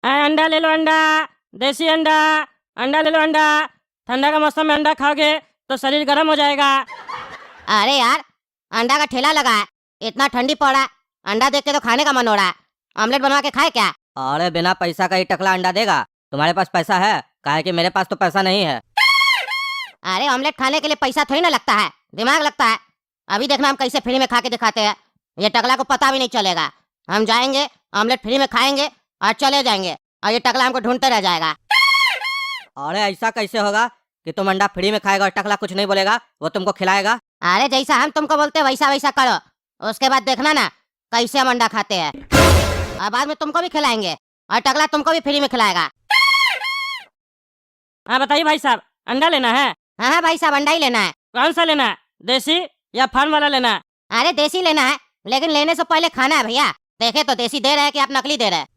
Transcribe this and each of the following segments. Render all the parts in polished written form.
अंडा ले लो अंडा, देसी अंडा। अंडा ले लो अंडा। ठंडा का मौसम में अंडा खाओगे तो शरीर गर्म हो जाएगा। अरे यार, अंडा का ठेला लगा है, इतना ठंडी पड़ा, अंडा देख के तो खाने का मन हो रहा है। ऑमलेट बनवा के खाए क्या? अरे बिना पैसा का ही टकला अंडा देगा? तुम्हारे पास पैसा है? काहे कि मेरे पास तो पैसा नहीं है। अरे ऑमलेट खाने के लिए पैसा थोड़ी ना लगता है, दिमाग लगता है। अभी देखना हम कैसे फ्री में खा के दिखाते हैं, ये टकला को पता भी नहीं चलेगा। हम जाएंगे, ऑमलेट फ्री में खाएंगे और चले जाएंगे, और ये टकला हमको ढूंढते रह जाएगा। अरे ऐसा कैसे होगा कि तुम अंडा फ्री में खाएगा और टकला कुछ नहीं बोलेगा, वो तुमको खिलाएगा? अरे जैसा हम तुमको बोलते वैसा वैसा करो, उसके बाद देखना ना कैसे हम अंडा खाते हैं। और बाद में तुमको भी खिलाएंगे और टकला तुमको भी फ्री में खिलाएगा। हाँ बताइए भाई साहब, अंडा लेना है? हाँ हाँ भाई साहब, अंडा ही लेना है। कौन सा लेना है, देसी या फार्म वाला लेना है? अरे देसी लेना है, लेकिन लेने से पहले खाना है भैया। देखे तो देसी दे रहे हैं कि आप नकली दे रहे हैं।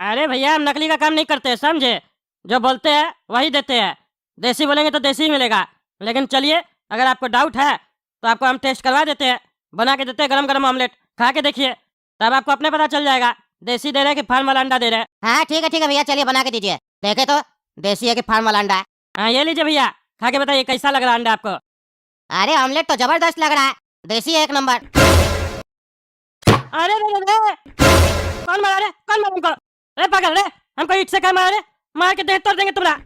अरे भैया, हम नकली का काम नहीं करते, समझे? जो बोलते हैं वही देते हैं। देसी बोलेंगे तो देसी ही मिलेगा। लेकिन चलिए, अगर आपको डाउट है तो आपको हम टेस्ट करवा देते हैं, बना के देते हैं गरम गरम ऑमलेट। खा के देखिए, तब आपको अपने पता चल जाएगा देसी दे रहे हैं कि फार्म वाला अंडा दे रहे हैं। हाँ ठीक है भैया, चलिए बना के दीजिए, देखे तो देसी है कि फार्म वाला अंडा है। हाँ ये लीजिए भैया, खा के बताइए कैसा लग रहा है अंडा आपको। अरे ऑमलेट तो जबरदस्त लग रहा है, देसी है एक नंबर। अरे रे रे रे, कौन मारा रे, कौन मारा हमको? अरे पागल रे, हमको ईंट से क्या मारा रे? मार के देह तोड़ देंगे तुम्हारा।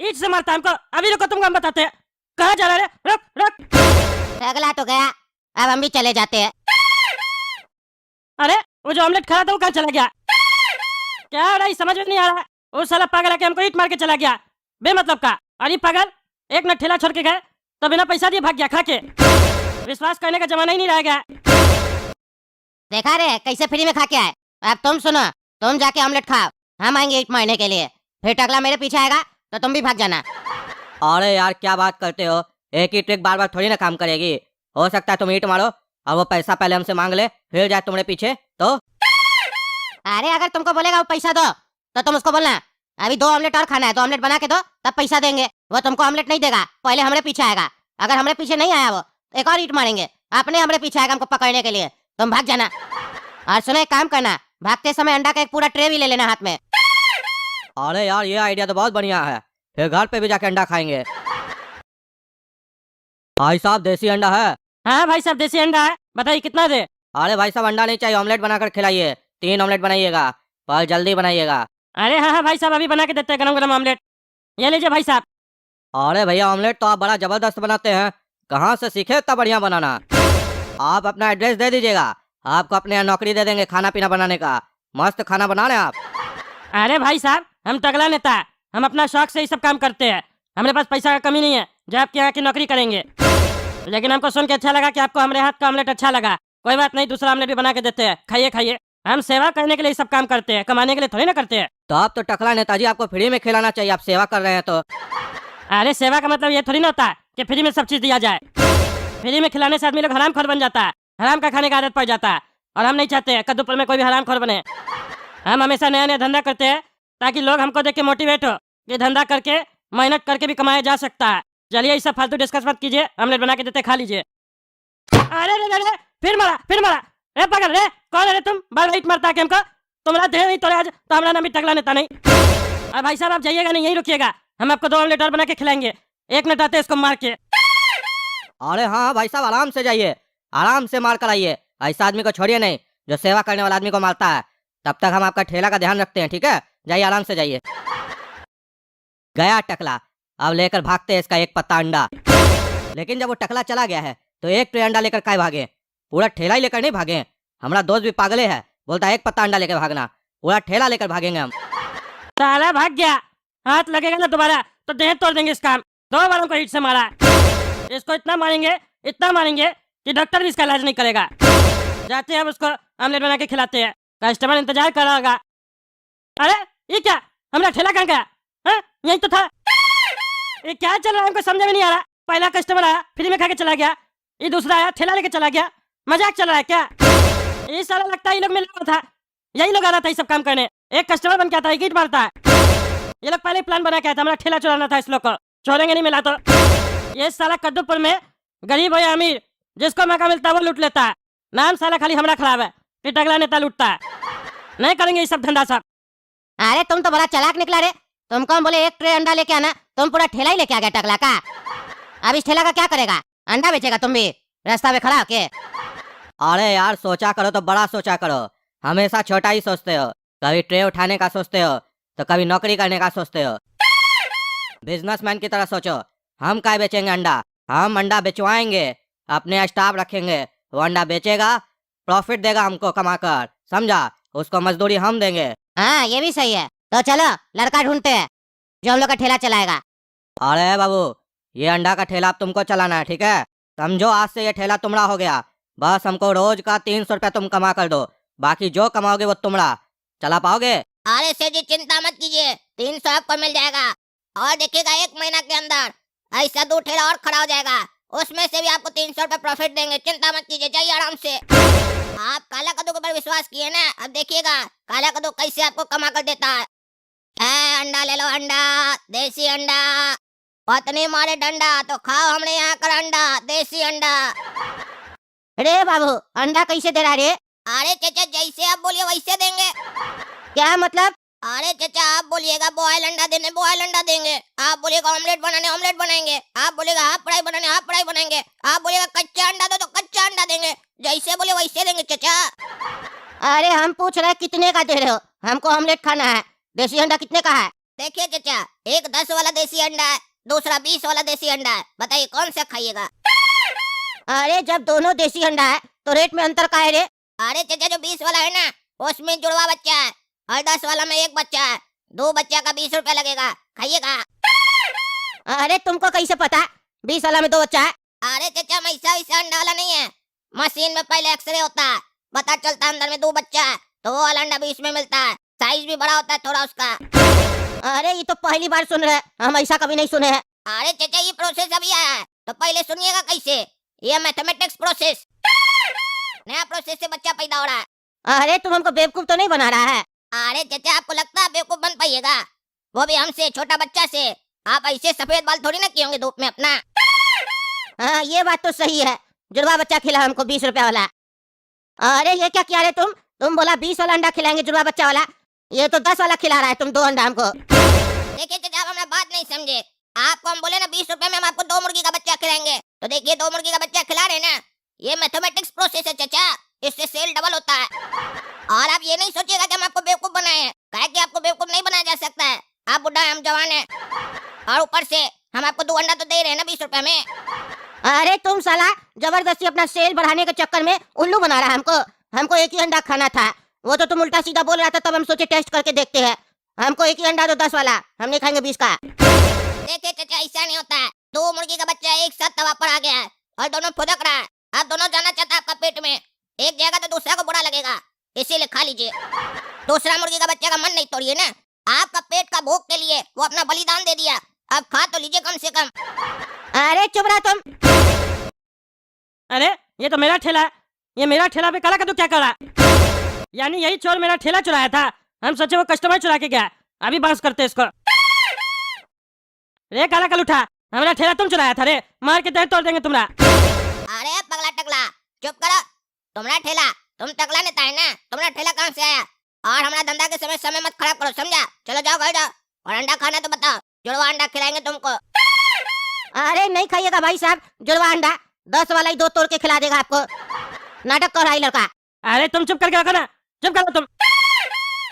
ईंट से मारता हमको? अभी रुको, तुमको हम बताते हैं। कहाँ जा रहा है? रुक रुक। अगला तो गया, अब हम भी चले जाते हैं। अरे वो जो ऑमलेट खा रहा था वो कहाँ चला गया? क्या हो रहा है, समझ में नहीं आ रहा है। वो साला पागल आके हमको ईंट मार के चला गया बेमतलब का। अरे पागल, एक न ठेला छोड़ के गए तो बिना पैसा दिए भाग गया खा के। विश्वास करने का जमाना ही नहीं रह गया। देखा रे कैसे फ्री में खा के आए। अब तुम सुनो, तुम जाके ऑमलेट खाओ, हम आएंगे ईट मारने के लिए। फिर टकला मेरे पीछे आएगा तो तुम भी भाग जाना। अरे यार क्या बात करते हो, एक ही ट्रिक बार बार थोड़ी ना काम करेगी। हो सकता है तुम ईंट मारो और वो पैसा पहले हमसे मांग ले, फिर जाए तुम्हारे पीछे तो। अरे अगर तुमको बोलेगा वो पैसा दो तो तुम उसको बोलना अभी 2 ऑमलेट और खाना है, 2 ऑमलेट बना के दो, तब पैसा देंगे। वो तुमको ऑमलेट नहीं देगा, पहले हमारे पीछे आएगा। अगर हमारे पीछे नहीं आया वो, एक और ईट मारेंगे, अपने हमारे पीछे आएगा हमको पकड़ने के लिए। तुम भाग जाना। और सुनो, एक काम करना, भागते समय अंडा का एक पूरा ट्रे भी ले लेना हाथ में। अरे यार ये आइडिया तो बहुत बढ़िया है, फिर घर पे भी जाके अंडा खाएंगे। भाई साहब देसी अंडा है? हाँ भाई साहब, देसी अंडा है। बताइए कितना दे? अरे भाई साहब अंडा नहीं चाहिए, ऑमलेट बनाकर खिलाइए। 3 ऑमलेट बनाइएगा, पर जल्दी बनाइएगा। अरे हाँ हाँ भाई साहब, अभी बना के देते हैं गरम गरम ऑमलेट। ये लीजिए भाई साहब। अरे भैया ऑमलेट तो आप बड़ा जबरदस्त बनाते हैं, कहाँ से सीखे इतना बढ़िया बनाना? आप अपना एड्रेस दे दीजिएगा, आपको अपने यहाँ नौकरी दे देंगे खाना पीना बनाने का। मस्त खाना बना रहे हैं आप। अरे भाई साहब, हम तगड़ा नेता है, हम अपना शौक से ही सब काम करते हैं। हमारे पास पैसा का कमी नहीं है जो आपके यहाँ की नौकरी करेंगे। लेकिन हमको सुन के अच्छा लगा कि आपको हमारे हाथ का ऑमलेट अच्छा लगा। कोई बात नहीं, दूसरा ऑमलेट भी बना के देते हैं, खाइए खाइए। हम सेवा करने के लिए सब काम करते हैं, कमाने के लिए थोड़ी ना करते हैं। तो आप तो टकला नेताजी, आपको फ्री में खिलाना चाहिए, आप सेवा कर रहे हैं तो। अरे सेवा का मतलब ये थोड़ी ना होता है कि फ्री में सब चीज दिया जाए। फ्री में खिलाने से आदमी लोग हराम खोर बन जाता है, हराम का खाने का आदत पड़ जाता है। और हम नहीं चाहते कद्दूपुर में कोई भी हराम खोर बने। हम हमेशा नया नया धंधा करते हैं ताकि लोग हमको देख के मोटिवेट हो कि धंधा करके मेहनत करके भी कमाया जा सकता है। चलिए ये सब फालतू डिस्कस मत कीजिए, ऑमलेट बना के देते खा लीजिए। अरे रे रे, फिर मारा फिर मारा। रे पागल रे, कौन है रे तुम? बार बार ईंट मारता है हमको। तुम्हारा देह नहीं तोड़े आज तो हमारा नाम भी टकला नेता नहीं। और भाई साहब आप जाइएगा नहीं, यहीं रुकिएगा, हम आपको 2 ऑमलेट और बना के खिलाएंगे। एक मिनट आते इसको मार के। अरे हाँ भाई साहब आराम से जाइए, आराम से मार कर आइए। ऐसा आदमी को छोड़िए नहीं जो सेवा करने वाला आदमी को मारता है। तब तक हम आपका ठेला का ध्यान रखते हैं, ठीक है? जाइए आराम से जाइए। गया टकला, अब लेकर भागते हैं इसका एक पत्ता अंडा। लेकिन जब वो टकला चला गया है तो एक ट्रे अंडा लेकर काय भागे? पूरा ठेला ही लेकर नहीं भागे। हमारा दोस्त भी पागले है, बोलता है एक पत्ता अंडा लेकर भागना, पूरा ठेला लेकर भागेंगे हम। साला भाग गया, हाथ लगेगा ना दोबारा तो देह तोड़ देंगे इसका। 2 बार हमको ईंट से मारा। इसको इतना मारेंगे कि डॉक्टर भी इसका इलाज नहीं करेगा। जाते हैं अब उसको ऑमलेट बना के खिलाते हैं, कस्टमर इंतजार कर रहा होगा। अरे ये क्या, हमारा ठेला कहाँ गया? हाँ, यही तो था। ये क्या चल रहा है, हमको समझ में नहीं आ रहा। पहला कस्टमर आया फ्री में खा के चला गया, ये दूसरा आया ठेला लेके चला गया। मजाक चल रहा है क्या? ये सारा लगता है ये लोग मिल रहा था, यही लोग आ रहा था ये सब काम करने। एक कस्टमर बन के आता है, ईंट मारता है। ये लोग पहले प्लान बना के आया था, हमारा ठेला चुराना था इस लोग को। छोड़ेंगे नहीं मिला तो। ये साला कद्दूपुर में गरीब हो या अमीर, जिसको मौका मिलता है वो लूट लेता है। नाम साला खाली हमारा खराब है कि टकला नेता लूटता है। नहीं करेंगे ये सब धंधा सब। अरे तुम तो बड़ा चालाक निकला रे। तुमको हम बोले 1 ट्रे अंडा लेके आना, तुम पूरा ठेला ही लेके आ गया टकला का। अब इस ठेला का क्या करेगा? अंडा बेचेगा तुम भी रास्ता में खड़ा होके? अरे यार सोचा करो तो बड़ा सोचा करो, हमेशा छोटा ही सोचते हो। कभी ट्रे उठाने का सोचते हो तो कभी नौकरी करने का सोचते हो। बिजनेसमैन की तरह सोचो। हम काय बेचेंगे अंडा? हम अंडा बेचवाएंगे, अपने स्टाफ रखेंगे, वो अंडा बेचेगा, प्रॉफिट देगा हमको कमाकर, समझा? उसको मजदूरी हम देंगे। हाँ ये भी सही है। तो चलो लड़का ढूंढते हैं जो हम लोग का ठेला चलाएगा। अरे बाबू, ये अंडा का ठेला अब तुमको चलाना है, ठीक है? समझो आज से ये ठेला तुम्हारा हो गया। बस हमको रोज का 300 रुपया तुम कमा कर दो, बाकी जो कमाओगे वो तुम्हारा। चला पाओगे? अरे सेठ जी चिंता मत कीजिए, 300 आपको मिल जाएगा। और देखिएगा 1 महीना के अंदर ऐसा 2 ठेला और खड़ा हो जाएगा, उसमें से भी आपको 300 रुपए प्रॉफिट देंगे। चिंता मत कीजिए, जाइए आराम से। आप काला कद्दू के ऊपर विश्वास किए ना, अब देखिएगा काला कद्दू कैसे आपको कमा कर देता है। अंडा ले लो, अंडा, देसी अंडा। पत्नी मारे डंडा तो खाओ हमने यहाँ कर अंडा, देसी अंडा। अरे बाबू अंडा कैसे दे रहा रे? अरे चाचा जैसे आप बोलिए वैसे देंगे। क्या मतलब? अरे चाचा आप बोलिएगा बॉयल अंडा देने, बॉयल अंडा देंगे। आप बोलिएगा ऑमलेट बनाने, ऑमलेट बनाएंगे। आप बोलिएगा हाफ फ्राई बनाने, हाफ फ्राई बनाएंगे। आप बोलिएगा कच्चा अंडा दो तो कच्चा अंडा देंगे। जैसे बोले वैसे देंगे चाचा। अरे हम पूछ रहे कितने का दे रहे हो? हमको ऑमलेट खाना है। देसी अंडा कितने का है? देखिए चाचा, एक 10 वाला देसी अंडा है, दूसरा 20 वाला देसी अंडा है। बताइए कौन सा खाइएगा? अरे जब दोनों देसी अंडा है तो रेट में अंतर का है रे? अरे चाचा जो 20 वाला है ना, उसमें जुड़वा बच्चा है, और 10 वाला में एक बच्चा है। 2 बच्चा का 20 रुपया लगेगा, खाइएगा। अरे तुमको कैसे पता 20 वाला में 2 बच्चा है? अरे चाचा वैसा वैसा अंडा वाला नहीं है, मशीन में पहले एक्सरे होता है, पता चलता है अंदर में 2 बच्चा है, तो वो वाला अंडा 20 में मिलता है। साइज भी बड़ा होता है थोड़ा उसका। अरे ये तो पहली बार सुन रहे हैं, हम ऐसा कभी नहीं सुने हैं। अरे चाचा ये प्रोसेस अभी आया है, तो पहले सुनिएगा कैसे। ये मैथमेटिक्स प्रोसेस, नया प्रोसेस से बच्चा पैदा हो रहा है। अरे तुम हमको बेवकूफ तो नहीं बना रहा है? अरे चाचा आपको लगता है बेवकूफ बन पाइएगा? वो भी हमसे, छोटा बच्चा से। आप ऐसे सफेद बाल थोड़ी ना किए होंगे धूप में अपना। हाँ ये बात तो सही है। जुड़वा बच्चा खिला हमको 20 रुपया वाला। अरे ये क्या किया रे तुम बोला 20 वाला अंडा खिलाएंगे जुड़वा बच्चा वाला, ये तो 10 वाला खिला रहा है तुम 2 अंडा हमको। देखिए चाचा आप हमारा बात नहीं समझे। आपको हम बोले ना 20 रुपए में हम आपको 2 मुर्गी का बच्चा खिलाएंगे, तो देखिए 2 मुर्गी का बच्चा खिला रहे ना, ये मैथमेटिक्स प्रोसेस है चाचा, इससे सेल डबल होता है। और आप ये नहीं सोचिएगा कि हम आपको बेवकूफ बनाए हैं, काहे कि आपको बेवकूफ नहीं बनाया जा सकता है। आप बुढ़ा है, हम जवान है, और ऊपर से हम आपको 2 अंडा तो दे रहे हैं ना 20 रुपए में। अरे तुम साला जबरदस्ती अपना सेल बढ़ाने के चक्कर में उल्लू बना रहा है हमको। हमको एक ही अंडा खाना था, वो तो तुम उल्टा सीधा बोल रहा था, तब हम सोचे टेस्ट करके देखते हैं। हमको एक ही अंडा दो 10 वाला, हम नहीं खाएंगे 20 का। देखिए चाचा ऐसा नहीं होता है, 2 मुर्गी का बच्चा एक साथ तवा पर आ गया है और दोनों फुदक रहा है। आप दोनों जाना चाहता है आपका पेट में, एक जाएगा तो दूसरा को बुरा लगेगा, इसीलिए खा लीजिए। दूसरा मुर्गी का बच्चा का मन नहीं तोड़िए ना, आपका पेट का भूख के लिए वो अपना बलिदान दे दिया, अब खा तो लीजिए कम से कम। अरे चुप रहा तुम। अरे ये तो मेरा ठेला है, ये मेरा ठेला पे काला कद्दू क्या कर रहा है? यानी यही चोर मेरा ठेला चुराया था। हम सोचे वो कस्टमर चुरा के गया, अभी बांस करते इसको। रे काला कलूठा, हमारा ठेला तुम चुराया था रे, मार के तय तोड़ देंगे तुम्हारा। अरे पगला टकला चुप करो, तुम्हारा ठेला, तुम टकला नेता है ना, तुम्हारा ठेला कहाँ से आया? और हमारा धंधा के समय मत खराब करो, समझा? चलो जाओ घर जाओ, और अंडा खाना तो बताओ, जुड़वा अंडा खिलाएंगे तुमको। अरे नहीं खाइएगा भाई साहब जुड़वा अंडा, 10 वाला ही 2 तोड़ के खिला देगा आपको। नाटक कर रहा है लड़का। अरे तुम चुप करके रखो ना, चुप करो तुम।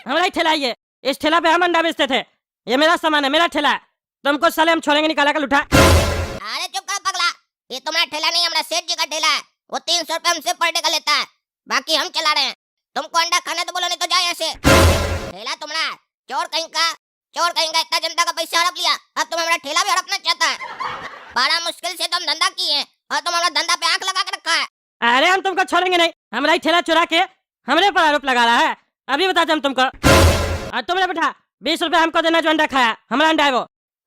हमारा ही ठेला है ये, इस ठेला पे हम अंडा बेचते थे, ये मेरा सामान है, मेरा ठेला है, तुमको साले हम छोड़ेंगे नहीं काला कलूठा। अरे चुप करो पगला, ये तुम्हारा ठेला नहीं, हमारा सेठ जी का ठेला है, वो 300 रुपए हमसे पर डे का लेता है, बाकी हम चला रहे हैं। तुमको अंडा खाना तो बोलो, नहीं तो जाओ यहाँ से। ठेला तुम्हारा, चोर कहीं का, चोर कहीं का, इतना जनता का पैसा हड़प लिया, अब तुम हमारा ठेला भी हड़पना चाहता है। बड़ा मुश्किल से तुम धंधा किए हैं और तुम हमारा धंधा पे आंख लगा के रखा है। अरे हम तुमको छोड़ेंगे नहीं, हमारा ही ठेला चुरा के हमरे पर आरोप लगा रहा है, अभी बताते हम तुमको। और तुमने बेटा 20 रुपए हमको देना जो अंडा खाया, हमारा अंडा है वो।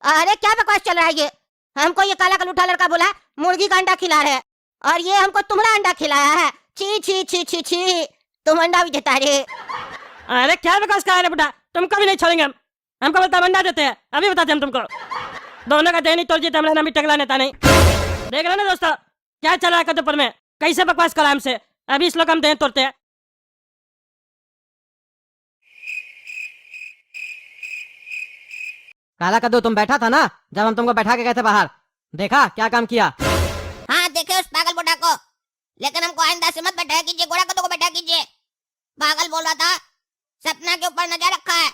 अरे क्या बकवास चल रहा है ये? हमको ये काला कलूठा लड़का बोला मुर्गी का अंडा खिला रहे हैं, और ये हमको तुम्हारा अंडा खिलाया है। छी छी छी छी छी, तुम अंडा भी देता रे? अरे क्या बकवास कर रहे हो बेटा, तुमको भी नहीं छोड़ेंगे हम, हमको बोलता अंडा देते हैं, अभी बताते हम तुमको। दोनों का दे नहीं तोड़ दिए, हमारा नाम भी टकला नेता नहीं। देख रहे ना दोस्तों क्या चल रहा है कद्दूपुर में, कैसे बकवास करा हमसे, अभी इस लोग हम दे तोड़ते हैं। काला कद्दू तुम बैठा था ना जब हम तुमको बैठा के गए थे बाहर, देखा क्या काम किया? हाँ देखे उस पागल बुढ़ा को, लेकिन हमको आइंदा से मत बैठाया कीजिए, घोड़ा कद्दू को बैठा कीजिए। पागल बोल रहा था, सपना के ऊपर नजर रखा है,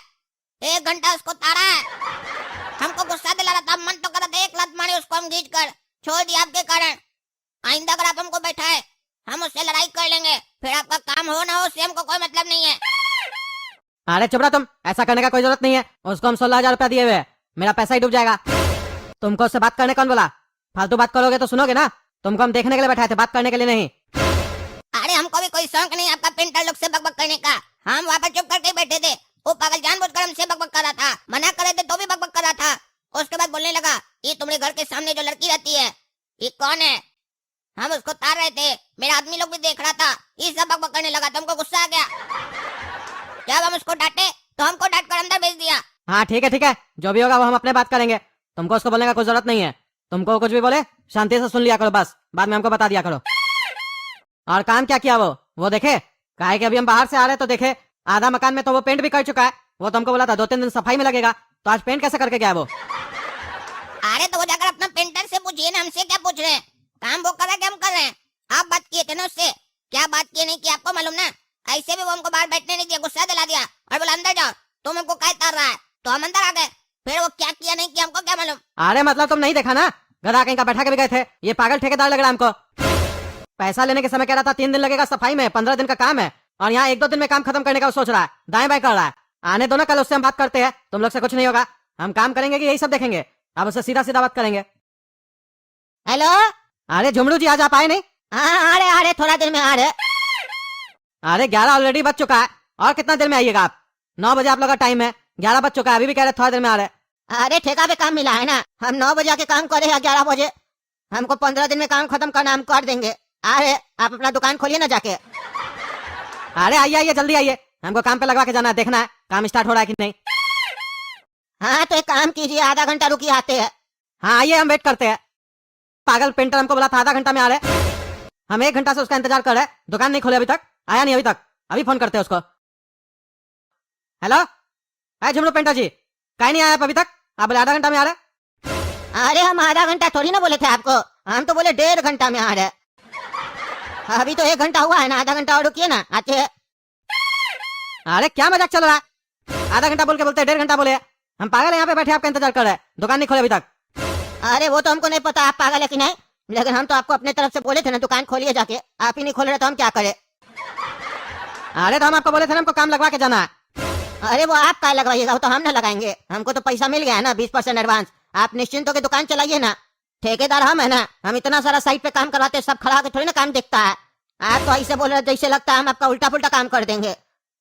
1 घंटा उसको तारा है। हमको गुस्सा दिला रहा था, मन तो कर रहा था एक लात मारी उसको हम खींच कर, छोड़ दिया आपके कारण। आइंदा अगर आप हमको बैठाए हम उससे लड़ाई कर लेंगे, फिर आपका काम हो ना हो उससे हमको कोई मतलब नहीं है। अरे चुप रहा तुम, ऐसा करने का कोई जरूरत नहीं है। उसको हम 16,000 रुपया दिए हुए हैं, मेरा पैसा ही डूब जाएगा। तुमको उससे बात करने कौन बोला? फालतू बात करोगे तो सुनोगे ना। तुमको हम देखने के लिए बैठाए थे, बात करने के लिए नहीं। अरे हमको भी कोई शौक नहीं आपका पेंटर लोग से बकबक करने का, हम वहाँ पर चुप करके बैठे थे। वो पागल जानबूझकर हमसे बकबक कर रहा था, मना कर रहे थे तो भी बकबक कर रहा था। उसके बाद बोलने लगा, ये तुम्हारे घर के सामने जो लड़की रहती है ये कौन है? हम उसको तार रहे थे, मेरा आदमी लोग भी देख रहा था, ये सब बकबक करने लगा तो हमको गुस्सा आ गया। जब हम उसको डांटे तो हमको डांट कर अंदर भेज दिया। हाँ ठीक है, जो भी होगा वो हम अपने बात करेंगे। तुमको उसको बोलने का कोई जरूरत नहीं है। तुमको कुछ भी बोले शांति से सुन लिया करो, बस बाद में हमको बता दिया करो। और काम क्या किया वो देखे? काहे कि अभी हम बाहर से आ रहे तो देखे आधा मकान में तो वो पेंट भी कर चुका है। वो तुमको बोला था 2-3 दिन सफाई में लगेगा, तो आज पेंट कैसे करके गया वो? अरे तो वो जाकर अपना पेंटर से पूछिए ना, हमसे क्या पूछ रहे हैं? काम वो कर रहा है कि हम कर रहे हैं? आप बात किए थे ना उससे, क्या बात किए नहीं किया आपको मालूम ना। ऐसे भी वो हमको बाहर बैठने नहीं दिया, गुस्सा दिला दिया और बोला अंदर जाओ, तुम हमको काय तार रहा है, तो हम अंदर आ गए। फिर वो क्या किया नहीं किया हमको क्या मालूम। अरे मतलब तुम नहीं देखा ना, गधा कहीं का बैठा के भी गए थे। ये पागल ठेकेदार लग रहा है हमको। पैसा लेने के समय कह रहा था 3 दिन लगेगा सफाई में, 15 दिन का काम है, और यहाँ 1-2 दिन में काम खत्म करने का सोच रहा है, दाएं बाएं कर रहा है। आने दो ना, कल उससे हम बात करते हैं। तुम लोग से कुछ नहीं होगा, हम काम करेंगे कि यही सब देखेंगे। अब उससे सीधा सीधा बात करेंगे। हेलो। अरे झुमरू जी, आज आप आए नहीं? हाँ आ रहे थोड़ा देर में आ रहे। अरे 11 ऑलरेडी बज चुका है, और कितना देर में आइएगा आप? 9 बजे आप लोग का टाइम है, 11 बज चुका है, अभी भी कह रहे थोड़ा देर में आ रहे। अरे ठेका पे काम मिला है ना, हम 9 बजे आके काम करे या 11 बजे, हमको 15 दिन में काम खत्म करना, हम कर देंगे। अरे आप अपना दुकान खोलिए ना जाके। अरे आइए जल्दी आइए, हमको काम पे लगवा के जाना है, देखना है काम स्टार्ट हो रहा है कि नहीं। हाँ तो एक काम कीजिए, आधा घंटा रुकिए, आते हैं। हाँ आइए, हम वेट करते हैं। पागल पेंटर हमको बोला था आधा घंटा में आ रहे, हम 1 घंटा से उसका इंतजार कर रहे हैं। दुकान नहीं खोले अभी तक, आया नहीं अभी तक, अभी फोन करते हैं उसको। हेलो, हाय झुमरू पेंटर जी, कहीं नहीं आया आप अभी तक? आप बोले आधा घंटा में आ रहे। अरे हम आधा घंटा थोड़ी ना बोले थे आपको, हम तो बोले 1.5 घंटा में आ रहे। अभी तो 1 घंटा हुआ है ना, आधा घंटा और रुकिए ना, आते हैं। अरे क्या मजाक चल रहा है? आधा घंटा बोल के बोलते 1.5 घंटा बोले। हम पागल यहाँ पे बैठे आपका इंतजार कर रहे हैं, दुकान नहीं खोले अभी तक। अरे वो तो हमको नहीं पता आप पागल है कि नहीं, लेकिन हम तो आपको अपने तरफ से बोले थे ना दुकान खोलिए जाके, आप ही नहीं खोल रहे तो हम क्या करें? अरे तो हम आपको बोले थे ना हमको काम लगवा के जाना है। अरे वो आप क्या लगवाइएगा, वो तो हम ना लगाएंगे, हमको तो पैसा मिल गया है ना 20% एडवांस। आप निश्चिंत होकर दुकान चलाइए ना, ठेकेदार हम है ना, हम इतना सारा साइट पे काम करवाते हैं, सब खड़ा होकर थोड़ी ना काम देखता है। आप तो ऐसे बोल रहे जैसे लगता है हम आपका उल्टा पुल्टा काम कर देंगे।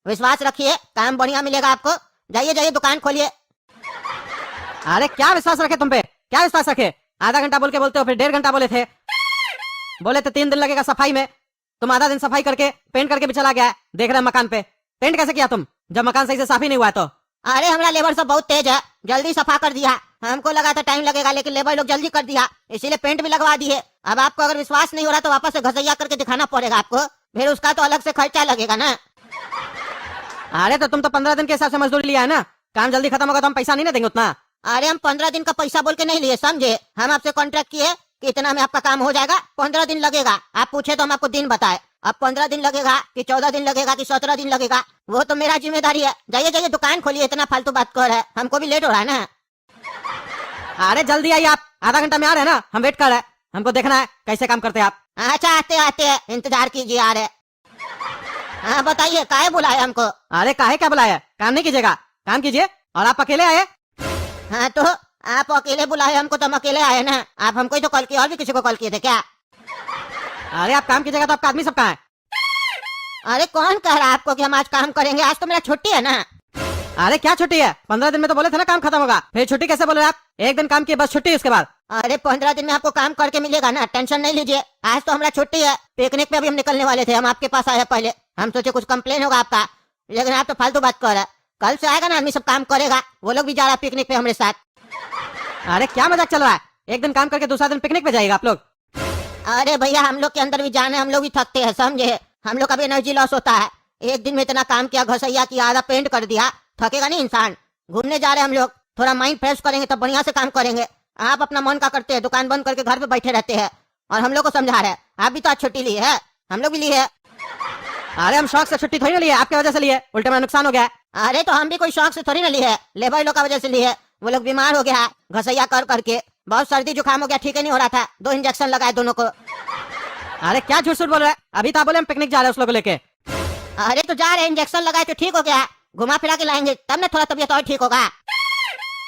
विश्वास रखिए, काम बढ़िया मिलेगा आपको, जाइए दुकान खोलिए। अरे क्या विश्वास रखे तुम पे, क्या विश्वास रखे? आधा घंटा बोल के बोलते हो, फिर 1.5 घंटा बोले थे 3 दिन लगेगा सफाई में। तुम आधा दिन सफाई करके पेंट करके भी चला गया है, देख रहे मकान पे। पेंट कैसे किया तुम जब मकान सही से साफ ही नहीं हुआ है? तो अरे हमारा लेबर सब बहुत तेज है, जल्दी सफा कर दिया। हमको लगा था टाइम लगेगा, लेकिन लेबर लोग जल्दी कर दिया, इसीलिए पेंट भी लगवा दिए। अब आपको अगर विश्वास नहीं हो रहा तो वापस से घसैया करके दिखाना पड़ेगा आपको, फिर उसका तो अलग से खर्चा लगेगा ना। अरे तो तुम तो 15 दिन के हिसाब से मजदूरी लिया है ना, काम जल्दी खत्म होगा तो हम पैसा नहीं ना देंगे उतना। अरे हम 15 दिन का पैसा बोल के नहीं लिए, समझे? हम आपसे कॉन्ट्रैक्ट किए कि इतना में आपका काम हो जाएगा, 15 दिन लगेगा। आप पूछे तो हम आपको दिन बताए, अब 15 दिन लगेगा कि 14 दिन लगेगा कि 17 दिन लगेगा, वो तो मेरा जिम्मेदारी है। जाइए दुकान खोलिए, इतना फालतू बात कर रहे हैं, हमको भी लेट हो रहा है ना। अरे जल्दी आइए, आप आधा घंटा में आ रहे हैं ना, हम वेट कर रहे हैं, हमको देखना है कैसे काम करते हैं आप। अच्छा आते हैं, इंतजार कीजिए, आ रहे। हाँ बताइए काहे बुलाए हमको? अरे काहे क्या बुलाया, काम नहीं कीजिएगा, काम कीजिए। और आप अकेले आए? हाँ तो आप अकेले बुलाए हमको, तो हम अकेले आए ना, आप हमको ही तो कॉल किए, और भी किसी को कॉल किए थे क्या? अरे आप काम कीजिएगा तो आपका आदमी सब कहाँ है? अरे कौन कह रहा है आपको कि हम आज काम करेंगे? आज तो मेरा छुट्टी है ना। अरे क्या छुट्टी है? 15 दिन में तो बोले थे ना काम खत्म होगा, फिर छुट्टी कैसे बोले आप? 1 दिन काम किए बस छुट्टी उसके बाद? अरे 15 दिन में आपको काम करके मिलेगा ना, टेंशन नहीं लीजिए। आज तो हमारा छुट्टी है, पिकनिक पे अभी हम निकलने वाले थे, हम आपके पास आए पहले, हम सोचे कुछ कंप्लेन होगा आपका, लेकिन आप तो फालतू बात कर रहे हैं। कल से आएगा ना आदमी, सब काम करेगा, वो लोग भी जा रहा है पिकनिक पे हमारे साथ। अरे क्या मजाक चल रहा है? 1 दिन काम करके दूसरा दिन पिकनिक पे जाएगा आप लोग? अरे भैया हम लोग के अंदर भी जान है, हम लोग भी थकते हैं, समझे? हम लोग का भी एनर्जी लॉस होता है। 1 दिन में इतना काम किया, घसैया किया, आधा पेंट कर दिया, थकेगा नहीं इंसान? घूमने जा रहे हैं हम लोग, थोड़ा माइंड फ्रेश करेंगे तब बढ़िया से काम करेंगे। आप अपना मन का करते हैं, दुकान बंद करके घर पे बैठे रहते हैं और हम लोग को समझा रहे हैं। आप भी तो आज छुट्टी ली है, हम लोग भी लिए है। अरे हम शौक से छुट्टी थोड़ी ना लिए, आपकी वजह से लिए, उल्टा मेरा नुकसान हो गया है। अरे तो हम भी कोई शौक से थोड़ी ना लिए है, लेबर लोग का वजह से लिए है। वो लोग बीमार हो गया, घसैया कर करके बहुत सर्दी जुकाम हो गया, ठीक है नहीं हो रहा था, 2 इंजेक्शन लगाए दोनों को। अरे क्या झूठ सूट बोल रहे हैं, अभी तो आप बोले हम पिकनिक जा रहे हैं उस लोग को लेके। अरे तो जा रहे, इंजेक्शन लगाए तो ठीक हो गया, घुमा फिरा के लाएंगे तब ना थोड़ा तबियत और ठीक होगा।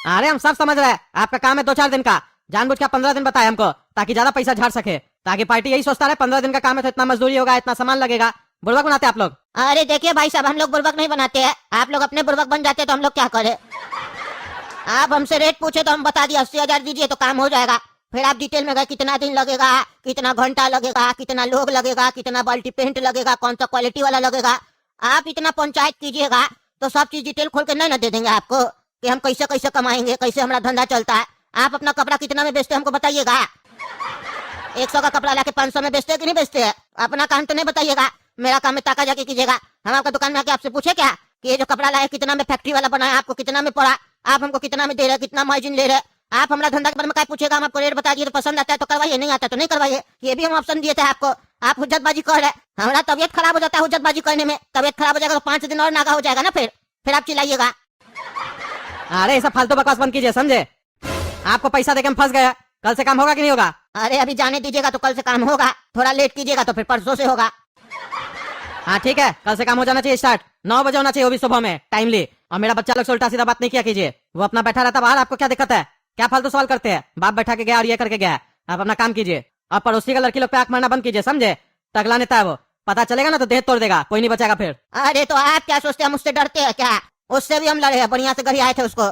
अरे हम सब समझ रहे हैं, आपका काम है 2-4 दिन का, जानबूझ के 15 दिन बताए हमको ताकि ज्यादा पैसा झाड़ सके, ताकि पार्टी यही सोचता है 15 दिन का काम है तो इतना मजदूरी होगा, इतना सामान लगेगा। बुड़बक बनाते आप लोग। अरे देखिए भाई साहब, हम लोग बुर्बक नहीं बनाते हैं, आप लोग अपने बुर्बक बन जाते तो हम लोग क्या करें। आप हमसे रेट पूछे तो हम बता दिए 80,000 दीजिए तो काम हो जाएगा। फिर आप डिटेल में गए कितना दिन लगेगा, कितना घंटा लगेगा, कितना लोग लगेगा, कितना बाल्टी पेंट लगेगा, कौन सा क्वालिटी वाला लगेगा। आप इतना पंचायत कीजिएगा तो सब चीज डिटेल खोल के नहीं ना दे देंगे आपको कि हम कैसे कैसे कमाएंगे, कैसे हमारा धंधा चलता है। आप अपना कपड़ा कितना में बेचते हैं हमको बताइएगा। 100 का कपड़ा लाके 500 में बेचते हैं कि नहीं बेचते हैं? अपना काम तो नहीं बताइएगा, मेरा काम में ताका जाके कीजिएगा। हम आपका दुकान में आके आपसे पूछे क्या कि ये जो कपड़ा लाए कितना में फैक्ट्री वाला बनाया, आपको कितना में पड़ा, आप हमको कितना में दे रहे, कितना मार्जिन ले रहे। आप हमारा धंधा के बारे में क्या पूछेगा, हम आपको रेट बता दिए तो पसंद आता है तो करवाइए, नहीं आता तो नहीं करवाइए। ये भी हम ऑप्शन दिए थे आपको, आप हुज्जतबाजी कर रहे। हमारा तबियत खराब हो जाता है हुज्जतबाजी करने में, तबियत खराब हो जाएगा तो 5 दिन और नागा हो जाएगा ना, फिर आप चिल्लाइएगा। अरे ऐसा फालतू बकवास बंद कीजिए, समझे? आपको पैसा देके हम फंस गए, कल से काम होगा कि नहीं होगा? अरे अभी जाने दीजिएगा तो कल से काम होगा, थोड़ा लेट कीजिएगा तो फिर परसों से होगा। हाँ ठीक है, कल से काम हो जाना चाहिए स्टार्ट, 9 बजे होना चाहिए, वो भी सुबह में टाइमली। और मेरा बच्चा लोग से उल्टा सीधा बात नहीं किया कीजिए, वो अपना बैठा रहता बाहर, आपको क्या दिक्कत है? क्या फालतू सवाल करते हैं? बाप बैठा के गया और ये करके गया, आप अपना काम कीजिए। और पड़ोसी का लड़की लोग पे आंख मारना बंद कीजिए, समझे? टगला नेता है वो, पता चलेगा ना तो देह तोड़ देगा, कोई नहीं बचेगा फिर। अरे तो आप क्या सोचते हैं हम उससे डरते हैं क्या? उससे भी हम लड़े हैं, बढ़िया से घर आए थे उसको।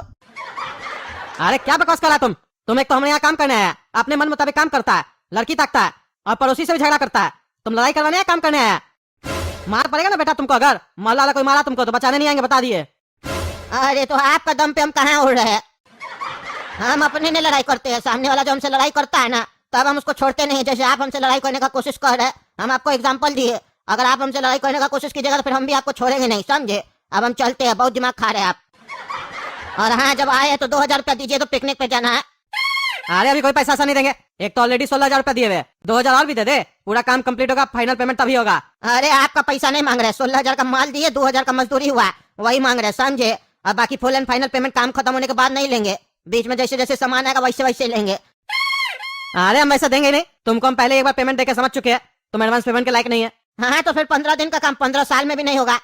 अरे क्या बकवास करा तुम एक तो हमारे यहाँ काम करने आया, अपने मन मुताबिक काम करता है, लड़की ताकता है और पड़ोसी से भी झगड़ा करता है। तुम लड़ाई करवाने या काम करने आया? मार पड़ेगा ना बेटा तुमको, अगर मोहल्ला वाला कोई मारा तुमको तो बचाने नहीं आएंगे, बता दिए। अरे तो आपका दम पे हम कहाँ उड़ रहे हैं, हम अपने ने लड़ाई करते हैं। सामने वाला जो हमसे लड़ाई करता है ना तब हम उसको छोड़ते नहीं, जैसे आप हमसे लड़ाई करने का कोशिश कर रहे हैं। हम आपको एग्जांपल दिए, अगर आप हमसे लड़ाई करने का कोशिश कीजिएगा तो फिर हम भी आपको छोड़ेंगे नहीं, समझे? अब हम चलते हैं, बहुत दिमाग खा रहे हैं आप। और हाँ, जब आए तो 2,000 रुपया दीजिए तो पिकनिक पे जाना है। अरे अभी कोई पैसा नहीं देंगे, एक तो ऑलरेडी 16,000 रुपया दिए हुए, 2,000 और भी दे दे, पूरा काम कंप्लीट होगा, फाइनल पेमेंट तभी होगा। अरे आपका पैसा नहीं मांग रहे, 16,000 का माल दिए, 2,000 का मजदूरी हुआ, वही मांग रहे, समझे? अब बाकी फुल एंड फाइनल पेमेंट काम खत्म होने के बाद नहीं लेंगे, बीच में जैसे जैसे सामान आएगा वैसे वैसे लेंगे। अरे हम ऐसा देंगे नहीं, तुमको हम पहले एक बार पेमेंट देके समझ चुके हैं, तुम एडवांस पेमेंट के लायक नहीं है। हाँ तो फिर 15 दिन का काम 15 साल में भी नहीं होगा।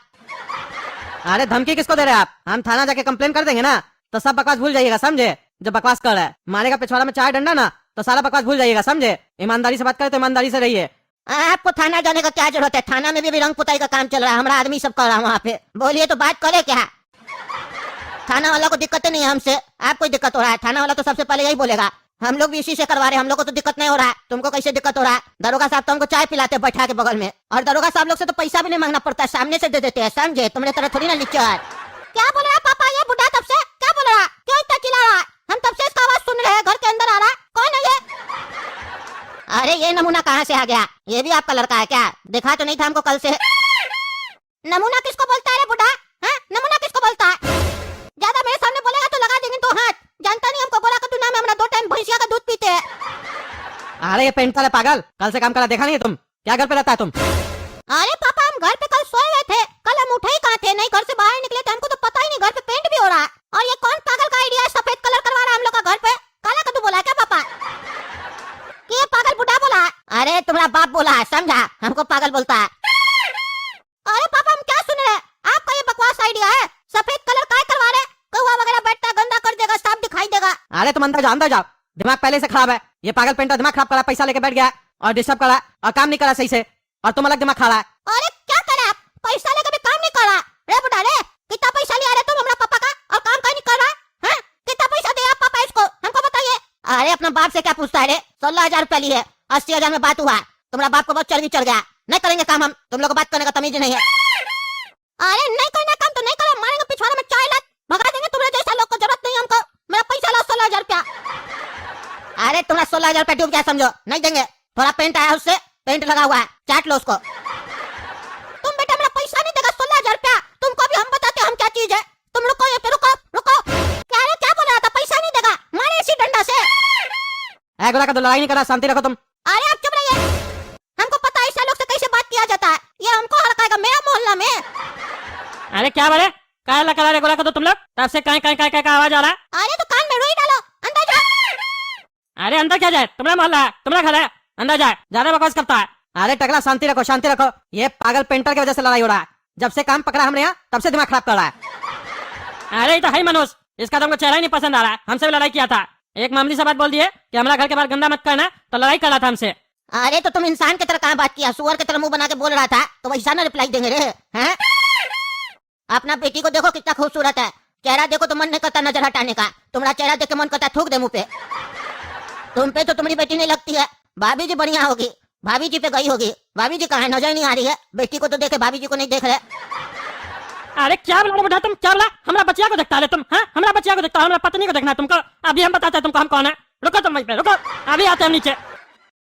अरे धमकी किसको दे रहे हैं आप? हम थाना जाके कंप्लेन कर देंगे ना, तो सब बकवास भूल जाइएगा, समझे? जब बकवास कर रहा है मारेगा पिछवाड़ा में 4 डंडा ना तो सारा बकवास भूल जाइएगा, समझे? ईमानदारी से बात करे तो ईमानदारी से रहिए। आपको थाना जाने का क्या जरूरत है? थाना में भी रंग पुताई का काम चल रहा है, हमारा आदमी सब कर रहा है वहाँ पे। बोलिए तो बात करे क्या? थाना वाला को दिक्कत नहीं है हमसे, आपको ही दिक्कत हो रहा है। थाना वाला तो सबसे पहले यही बोलेगा, हम लोग भी इसी से करवा रहे हैं, हम लोग को तो दिक्कत नहीं हो रहा है, तुमको कैसे दिक्कत हो रहा है? दरोगा साहब तो हमको चाय पिलाते हैं बैठा के बगल में, और दरोगा साहब लोग से तो पैसा भी नहीं मांगना पड़ता है, सामने से दे देते हैं, समझे? तुमने तरह थोड़ी ना लिखा। क्या बोल रहा पापा? ये बुढ़ा तब से क्या बोल रहा? क्यों इतना चिल्ला रहा? हम तब से इसका आवाज सुन रहे हैं, घर के अंदर आ रहा है, कौन है ये? अरे ये नमूना कहाँ से आ गया? ये भी आपका लड़का है क्या? देखा तो नहीं था हमको कल से। नमूना किसको बोलता है रे बुढ़ा? हाँ, नमूना किसको बोलता है? ज्यादा मेरे सामने बोलेगा तो लगा देंगे तो हाथ। जानता नहीं हमको, गोरा कद्दू नाम है, हमरा 2 टाइम भैंसिया का दूध पीते हैं। अरे ये पेंट वाले पागल, कल से काम करा देखा नहीं है तुम? क्या घर पे रहता है तुम? अरे पापा हम घर पे कल सोए हुए थे, कल हम उठे ही कहाँ थे, नहीं घर से बाहर निकले थे, हमको तो पता ही नहीं घर पे पेंट भी हो रहा है। और ये कौन पागल का आइडिया है, सफेद कलर करवा रहा है हम लोग का घर पे? काला कद्दू बोला क्या पापा? ये पागल बुढ़ा बोला? अरे तुम्हारा बाप बोला है, समझा? हमको पागल बोलता है। अरे पापा हम क्या सुन रहे हैं? आपका ये बकवास आइडिया है, सफेद कलर काय करवा रहे? कौवा वगैरह बैठता गंदा कर देगा, साफ दिखाई देगा। अरे तुम अंदर जाओ, दिमाग पहले से खराब है, ये पागल पेंटर दिमाग खराब करा, पैसा लेके बैठ गया और डिस्टर्ब करा और काम नहीं करा सही से, और तुम अलग दिमाग खा रहा है। अरे क्या करे आप? पैसा लेके भी काम नहीं कर रहा रे बुढ़ा रे? कितना पैसा लिया रे तुम हमरा पापा का और काम का नहीं कर रहा? हाँ, कितना पैसा दिया आप पापा इसको, हमको बताइए। अरे अपना बाप से क्या पूछता है रे? 16,000 रुपया लिए, 80,000 में बात हुआ, तुम्हारा बाप को बहुत चर्बी चढ़ गया। नहीं करेंगे काम हम, तुम लोग को बात करने का तमीज नहीं है। अरे नहीं करना काम तो नहीं करो, मारेंगे पिछवाड़े में चाय लत भगा देंगे, तुम्हारे जैसा लोग को जरूरत नहीं हमको। मेरा पैसा लो 16,000 रुपया। अरे तुम्हारा 16,000 रुपया डूब गया समझो, नहीं देंगे। थोड़ा पेंट आया उससे, पेंट लगा हुआ है, चाट लो उसको। तुम बेटा मेरा पैसा नहीं देगा 16,000 रुपया, तुमको भी हम बताते हम क्या चीज है। तुम रुको, ये पे रुको रुको। क्या बोल रहा था है गोला का तो लड़ाई नहीं करना, शांति रखो तुम। अरे आप चुप रहिए, हमको पता है ऐसा लोग से कैसे बात किया जाता है, ये हमको हड़काएगा मेरा मोहल्ला में। अरे क्या बोले, क्या लगा रे गोला को तो तुम लोग तब से कहीं कहीं कहीं का आवाज आ रहा है। अरे तो कान में रुई डालो, अंदर जाओ। अरे अंदर क्या जाए, तुम्हारा मोहल्ला है, तुम्हारा घर है, अंदर जाए, ज्यादा बकवास करता है। अरे टकला शांति रखो, शांति रखो। ये पागल पेंटर की वजह से लड़ाई हो रहा है। जब से काम पकड़ा हमने यहाँ तब से दिमाग खराब कर रहा है। अरे ये तो है मनुष्य, इसका तुमको चेहरा ही नहीं पसंद आ रहा है। हमसे भी लड़ाई किया था, एक मामूली सा बात बोल दिए कि हमारा घर के बाहर गंदा मत करना, तो लड़ाई कर रहा था हमसे। अरे तो तुम इंसान की तरह कहाँ बात किया, सुअर की तरह मुंह बना के बोल रहा था, तो वैसा ना रिप्लाई देंगे रे हैं? अपना बेटी को देखो कितना खूबसूरत है, चेहरा देखो तो मन नहीं करता नजर हटाने का, तुम्हारा चेहरा देख के मन करता थूक दे मुंह पे। तुम पे तो तुम्हारी बेटी नहीं लगती है, भाभी जी बढ़िया होगी, भाभी जी पे गई होगी, भाभी जी कहाँ है, नजर नहीं आ रही है, बेटी को तो देखे भाभी जी को नहीं देख रहे। अरे क्या बोला बेटा, तुम क्या बोला, हमारा बच्चिया को देखता है तुम, हाँ हमारा बच्चिया को देखता है, हमारा पत्नी को देखना है तुमको। अभी हम बताते हैं तुमको हम कौन है, रुको तुम वहीं पे रुको, अभी आते हैं नीचे।